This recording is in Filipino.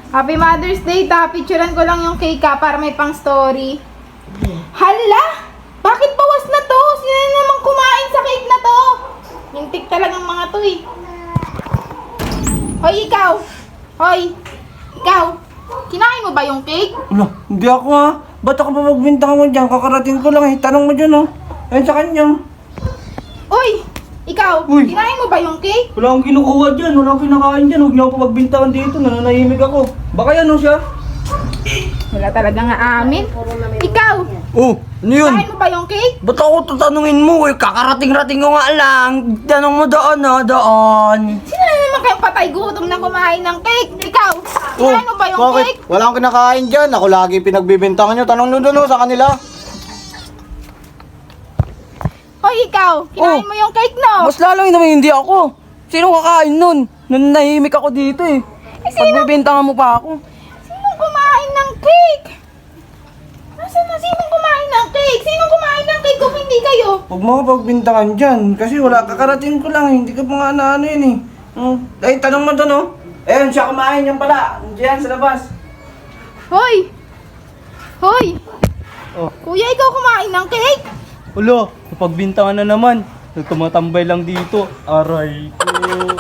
Happy Mother's Day, ta. Picturean ko lang yung cake ha, para may pang story. Hala! Bakit bawas na to? Sino na naman kumain sa cake na to? Lintik talagang mga to eh. Hoy, ikaw! Hoy! Ikaw! Kinain mo ba yung cake? Ano? Hindi ako ha. Ba't ako pa magbintang mo dyan? Kakarating ko lang eh. Tanong mo dyan oh. Ayun sa kanya. Uy! Ikaw! Uy! Kinain mo ba yung cake? Wala akong kinukuha dyan. Wala akong kinakain dyan. Huwag niyo ako pagbintangan dito. Nananahimik ako. Baka yan oh siya. Wala talaga nga amin. Ikaw! Oh, ano yun? Kinain mo ba yung cake? Ba't ako tatanungin mo eh? Kakarating-rating ko nga lang. Tanong mo doon oh, doon. Sino na naman kayong patay gutom na kumain ng cake? Ikaw! Kinain mo ba yung bakit? cake? Wala akong kinakain dyan. Ako lagi pinagbibintangan nyo. Tanong nyo doon sa kanila. Hoy, ikaw! Kinain mo yung cake, no? Mas lalo naman hindi ako. Sino kakain nun? Nananahimik ako dito eh. Pagbibintangan mo pa ako. Sinong kumain ng cake? Nasaan na? Sinong kumain ng cake? Sinong kumain ng cake kung hindi kayo? Huwag mo ako pagbintangan dyan. Kasi wala, kakarating ko lang. Hindi ka pa nga ano yun eh. Ay, tanong mo doon oh. Ayun, siya kumain yan pala. Diyan sa labas. Hoy! Hoy! Oh. Kuya, ikaw kumain ng cake? Ulo, napagbintangan na naman. Tumatambay lang dito. Aray ko.